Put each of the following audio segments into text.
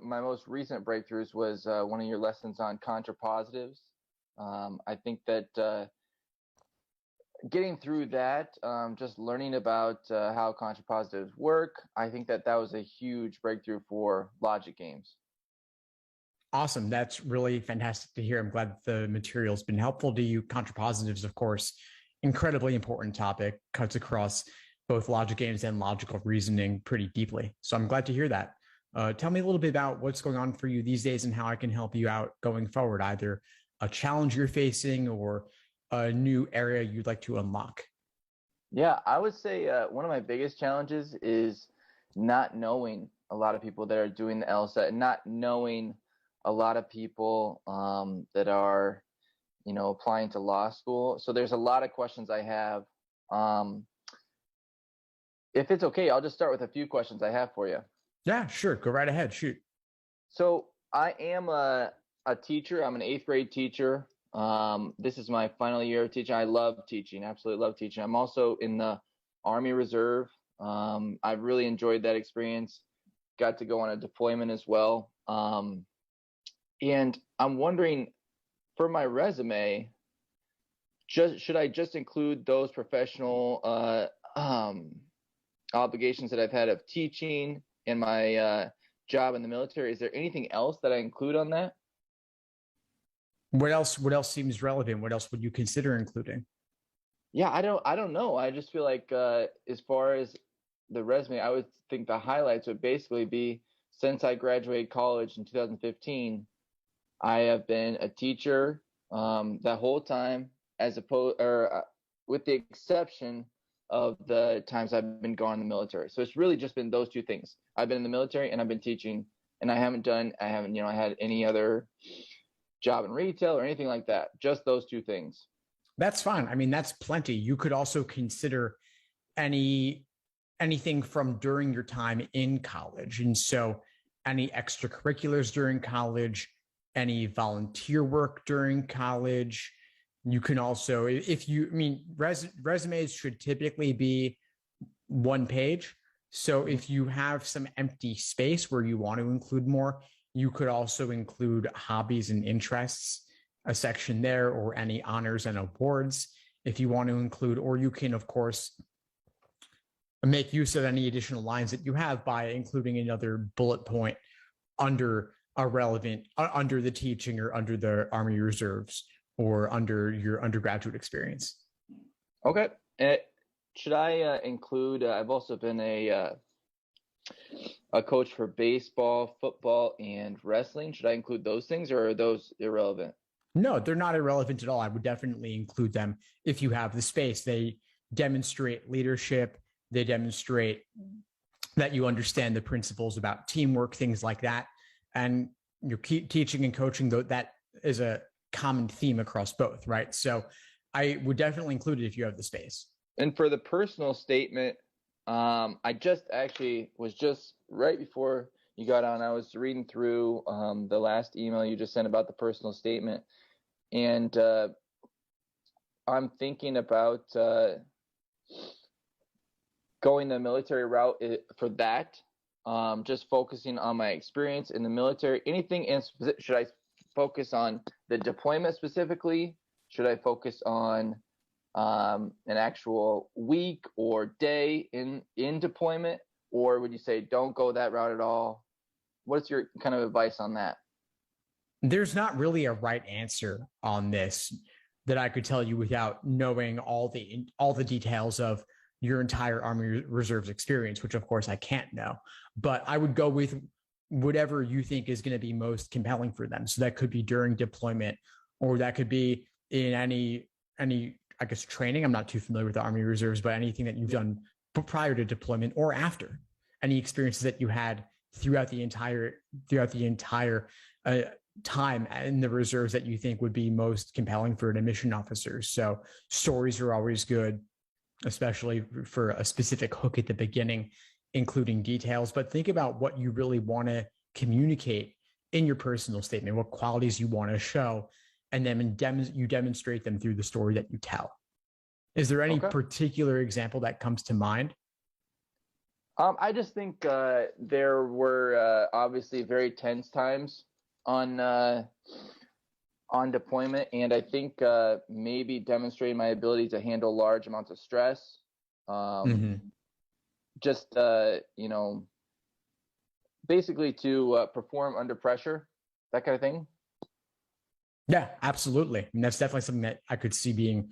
my most recent breakthroughs was one of your lessons on contrapositives. I think that getting through that, just learning about how contrapositives work, I think that was a huge breakthrough for logic games. Awesome. That's really fantastic to hear. I'm glad that the material's been helpful to you. Contrapositives, of course, incredibly important topic, cuts across both logic games and logical reasoning pretty deeply. So I'm glad to hear that. Tell me a little bit about what's going on for you these days and how I can help you out going forward, either a challenge you're facing or a new area you'd like to unlock. Yeah, I would say one of my biggest challenges is not knowing a lot of people that are doing the LSAT and not knowing a lot of people that are, applying to law school. So there's a lot of questions I have. If it's okay, I'll just start with a few questions I have for you. Yeah, sure. Go right ahead. Shoot. So I am a teacher. I'm an 8th grade teacher. This is my final year of teaching. I love teaching, absolutely love teaching. I'm also in the Army Reserve. I've really enjoyed that experience. Got to go on a deployment as well. And I'm wondering, for my resume, should I just include those professional obligations that I've had of teaching and my job in the military? Is there anything else that I include on that? What else seems relevant? What else would you consider including? Yeah, I don't know. I just feel like as far as the resume, I would think the highlights would basically be, since I graduated college in 2015, I have been a teacher that whole time, with the exception of the times I've been gone in the military. So it's really just been those two things. I've been in the military and I've been teaching, and I haven't had any other job in retail or anything like that. Just those two things. That's fine. I mean, that's plenty. You could also consider anything from during your time in college. And so any extracurriculars during college, any volunteer work during college. You can also, resumes should typically be one page. So if you have some empty space where you want to include more, you could also include hobbies and interests, a section there, or any honors and awards if you want to include, or you can, of course, make use of any additional lines that you have by including another bullet point under under the teaching or under the Army Reserves or under your undergraduate experience. Okay. Should I include, I've also been a coach for baseball, football, and wrestling. Should I include those things, or are those irrelevant? No, they're not irrelevant at all. I would definitely include them if you have the space. They demonstrate leadership. They demonstrate that you understand the principles about teamwork, things like that. And you're teaching and coaching, though, that is a common theme across both, right? So I would definitely include it if you have the space. And for the personal statement, I was just right before you got on, I was reading through the last email you just sent about the personal statement. And I'm thinking about going the military route for that. Just focusing on my experience in the military. Anything in specific? Should I focus on the deployment specifically? Should I focus on an actual week or day in deployment? Or would you say don't go that route at all? What's your kind of advice on that? There's not really a right answer on this that I could tell you without knowing all the details of your entire Army Reserves experience, which of course I can't know. But I would go with whatever you think is going to be most compelling for them. So that could be during deployment, or that could be in any I guess training. I'm not too familiar with the Army Reserves, but anything that you've done prior to deployment or after, any experiences that you had throughout the entire time in the reserves that you think would be most compelling for an admission officer. So stories are always good, especially for a specific hook at the beginning, including details. But think about what you really want to communicate in your personal statement, what qualities you want to show, and then you demonstrate them through the story that you tell. Is there any particular example that comes to mind? I just think there were obviously very tense times on deployment, and I think maybe demonstrating my ability to handle large amounts of stress, just basically to perform under pressure, that kind of thing. Yeah, absolutely. And that's definitely something that I could see being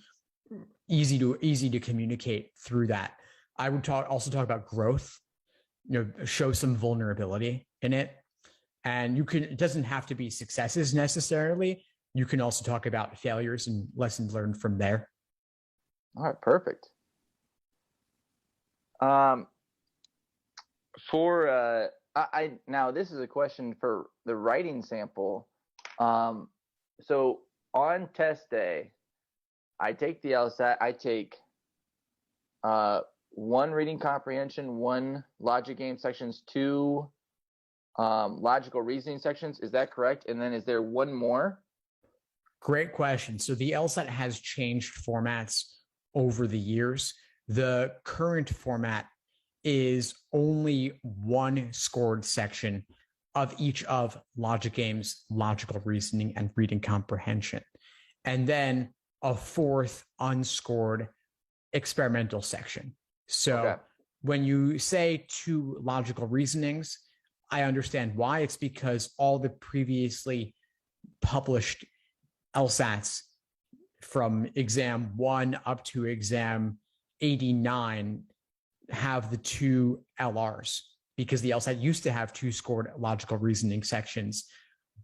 easy to communicate through that. I would also talk about growth, show some vulnerability in it. And it doesn't have to be successes necessarily. You can also talk about failures and lessons learned from there. All right, perfect. Now this is a question for the writing sample. So on test day, I take the LSAT. I take one reading comprehension, one logic game sections, two logical reasoning sections. Is that correct? And then is there one more? Great question. So the LSAT has changed formats over the years. The current format is only one scored section of each of logic games, logical reasoning, and reading comprehension. And then a fourth unscored experimental section. So when you say two logical reasonings, I understand why. It's because all the previously published LSATs from exam 1 up to exam 89 have the two LRs, because the LSAT used to have two scored logical reasoning sections.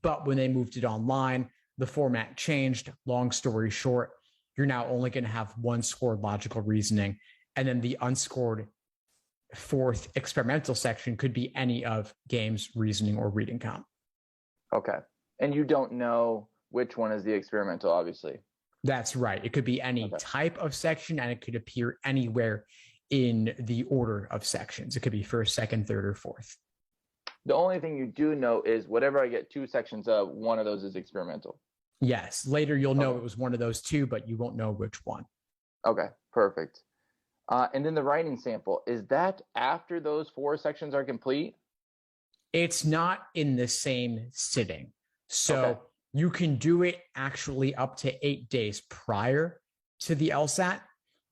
But when they moved it online, the format changed. Long story short, you're now only going to have one scored logical reasoning. And then the unscored fourth experimental section could be any of games, reasoning, or reading comp. Okay. And you don't know which one is the experimental, obviously. That's right. It could be any type of section, and it could appear anywhere in the order of sections. It could be first, second, third, or fourth. The only thing you do know is whatever I get two sections of, one of those is experimental. Yes. Later, you'll know it was one of those two, but you won't know which one. Okay, perfect. And then the writing sample, is that after those four sections are complete? It's not in the same sitting. So you can do it actually up to 8 days prior to the LSAT.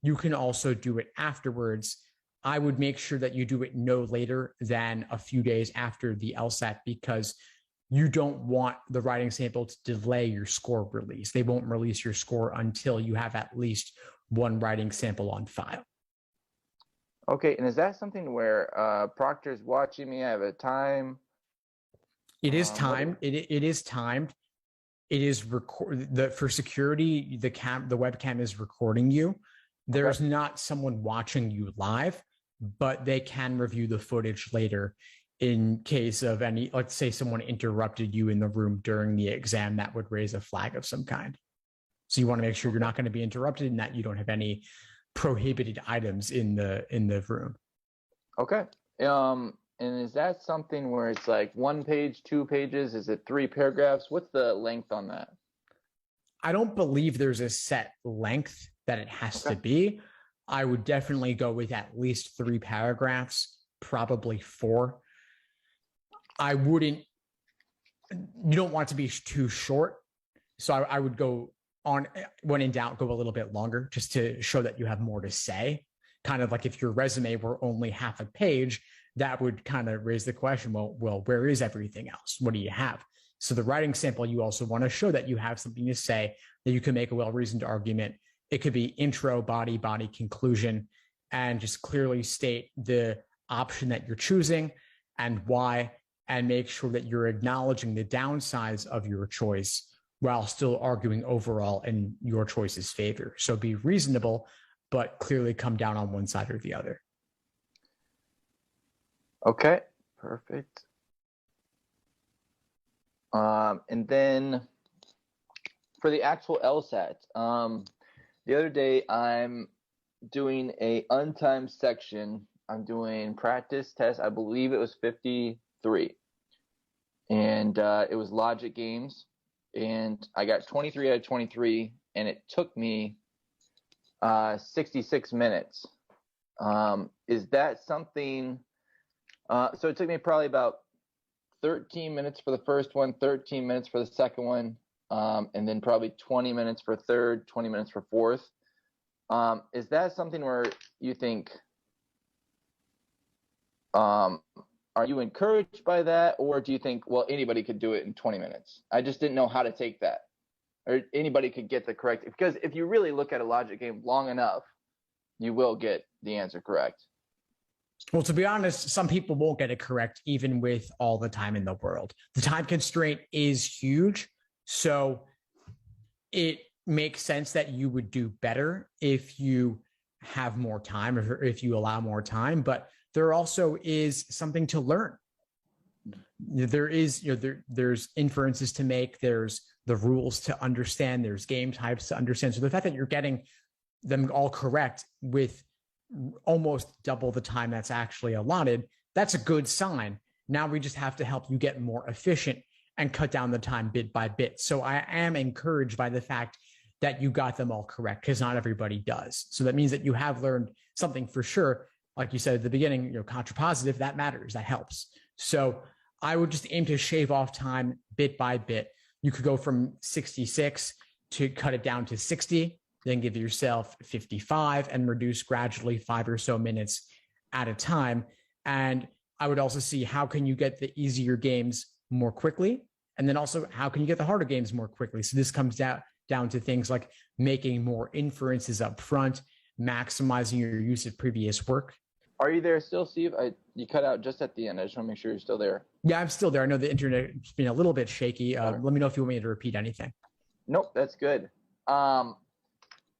You can also do it afterwards. I would make sure that you do it no later than a few days after the LSAT, because you don't want the writing sample to delay your score release. They won't release your score until you have at least one writing sample on file. Okay, and is that something where Proctor's watching me? I have a time? It is timed. It is timed. It is for security. The webcam is recording you. There's not someone watching you live, but they can review the footage later in case of any, let's say someone interrupted you in the room during the exam. That would raise a flag of some kind. So you want to make sure you're not going to be interrupted and that you don't have any prohibited items in the room. Okay. And is that something where it's like 1 page, 2 pages? Is it 3 paragraphs? What's the length on that? I don't believe there's a set length that it has to be. I would definitely go with at least 3 paragraphs, probably 4. You don't want it to be too short. So I would go on, when in doubt, go a little bit longer, just to show that you have more to say. Kind of like if your resume were only half a page, that would kind of raise the question, well, where is everything else? What do you have? So the writing sample, you also want to show that you have something to say, that you can make a well-reasoned argument. It could be intro, body, conclusion, and just clearly state the option that you're choosing and why, and make sure that you're acknowledging the downsides of your choice while still arguing overall in your choice's favor. So be reasonable, but clearly come down on one side or the other. Okay, perfect. And then for the actual LSAT, the other day I'm doing a untimed section. I'm doing practice test. I believe it was 53. And it was logic games. And I got 23 out of 23, and it took me 66 minutes. Is that something So it took me probably about 13 minutes for the first one, 13 minutes for the second one, and then probably 20 minutes for third, 20 minutes for fourth. Is that something where you think, are you encouraged by that, or do you think, well, anybody could do it in 20 minutes? I just didn't know how to take that, or anybody could get the correct, because if you really look at a logic game long enough, you will get the answer correct. Well, to be honest, some people won't get it correct, even with all the time in the world. The time constraint is huge. So it makes sense that you would do better if you have more time, or if you allow more time. But there also is something to learn. There is, there's inferences to make. There's the rules to understand. There's game types to understand. So the fact that you're getting them all correct with almost double the time that's actually allotted, that's a good sign. Now we just have to help you get more efficient and cut down the time bit by bit. So I am encouraged by the fact that you got them all correct, because not everybody does. So that means that you have learned something for sure. Like you said at the beginning, contrapositive, that matters, that helps. So I would just aim to shave off time bit by bit. You could go from 66 to cut it down to 60, then give yourself 55 and reduce gradually 5 or so minutes at a time. And I would also see, how can you get the easier games more quickly? And then also, how can you get the harder games more quickly? So this comes down to things like making more inferences up front, maximizing your use of previous work. Are you there still, Steve? You cut out just at the end. I just want to make sure you're still there. Yeah, I'm still there. I know the internet's been a little bit shaky. Let me know if you want me to repeat anything. Nope, that's good.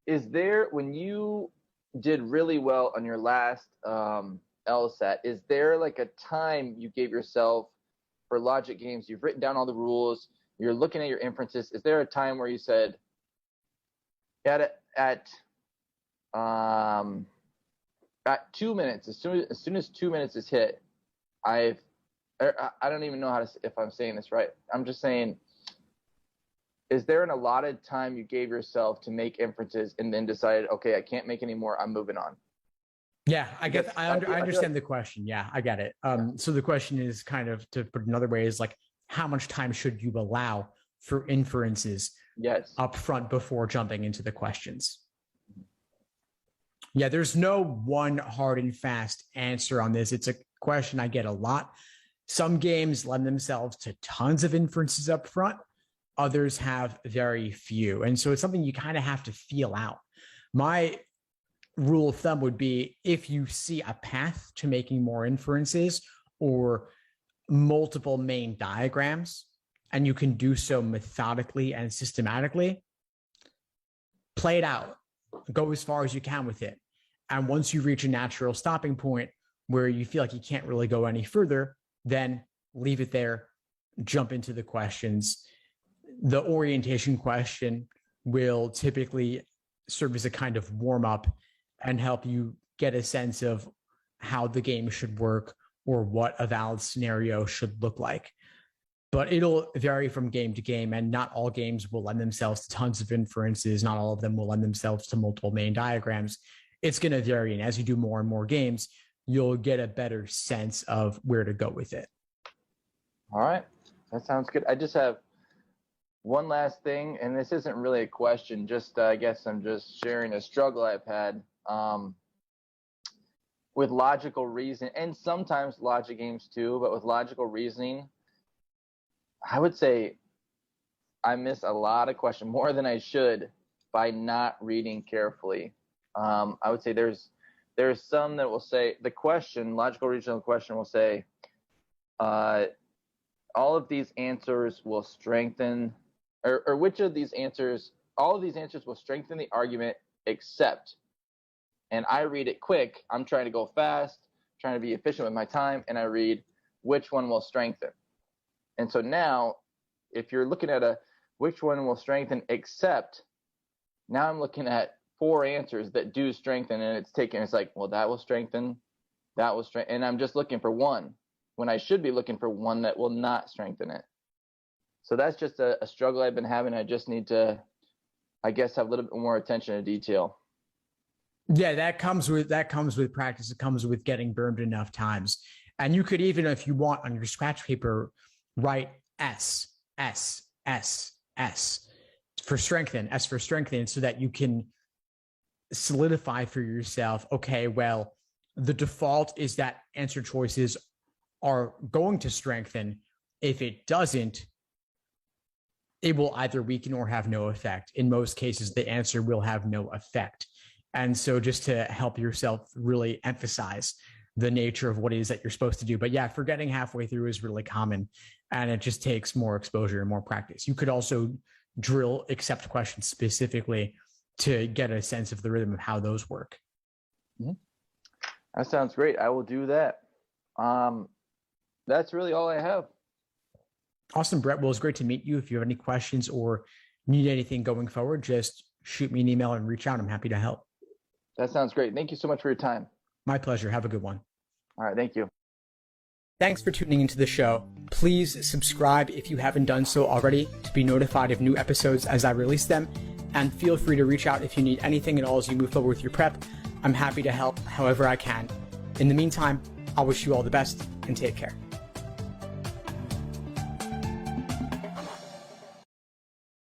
Is there, when you did really well on your last LSAT, is there like a time you gave yourself for logic games? You've written down all the rules, you're looking at your inferences. Is there a time where you said, at 2 minutes, as soon as 2 minutes is hit, I don't even know how to, if I'm saying this right. I'm just saying, is there an allotted time you gave yourself to make inferences and then decided, okay, I can't make any more, I'm moving on? Yeah, I understand the question. Yeah, I get it. So the question is, kind of, to put another way, is like, how much time should you allow for inferences up front before jumping into the questions? Yeah, there's no one hard and fast answer on this. It's a question I get a lot. Some games lend themselves to tons of inferences up front. Others have very few. And so it's something you kind of have to feel out. My rule of thumb would be, if you see a path to making more inferences or multiple main diagrams, and you can do so methodically and systematically, play it out. Go as far as you can with it. And once you reach a natural stopping point where you feel like you can't really go any further, then leave it there, jump into the questions. The orientation question will typically serve as a kind of warm-up and help you get a sense of how the game should work or what a valid scenario should look like. But it'll vary from game to game, and not all games will lend themselves to tons of inferences. Not all of them will lend themselves to multiple main diagrams. It's going to vary, and as you do more and more games, you'll get a better sense of where to go with it. All right, that sounds good. I just have one last thing, and this isn't really a question, just I guess I'm just sharing a struggle I've had with logical reasoning, and sometimes logic games too, but with logical reasoning, I would say I miss a lot of questions, more than I should, by not reading carefully. I would say there's some that will say, the question, logical reasoning question will say, all of these answers will strengthen, or which of these answers, all of these answers will strengthen the argument except, and I read it quick, I'm trying to go fast, trying to be efficient with my time, and I read which one will strengthen. And so now, if you're looking at which one will strengthen except, now I'm looking at 4 answers that do strengthen, and it's like, well, that will strengthen, and I'm just looking for one, when I should be looking for one that will not strengthen it. So that's just a struggle I've been having. I just need to, I guess, have a little bit more attention to detail. Yeah, that comes with practice. It comes with getting burned enough times. And you could even, if you want, on your scratch paper, write S, S, S, S for strengthen, S for strengthen, so that you can solidify for yourself, okay, well, the default is that answer choices are going to strengthen. If it doesn't, it will either weaken or have no effect. In most cases, the answer will have no effect. And so just to help yourself really emphasize the nature of what it is that you're supposed to do. But yeah, forgetting halfway through is really common, and it just takes more exposure and more practice. You could also drill accept questions specifically to get a sense of the rhythm of how those work. Mm-hmm. That sounds great. I will do that. That's really all I have. Awesome, Brett. Well, it's great to meet you. If you have any questions or need anything going forward, just shoot me an email and reach out. I'm happy to help. That sounds great. Thank you so much for your time. My pleasure. Have a good one. All right. Thank you. Thanks for tuning into the show. Please subscribe if you haven't done so already to be notified of new episodes as I release them. And feel free to reach out if you need anything at all as you move forward with your prep. I'm happy to help however I can. In the meantime, I'll wish you all the best and take care.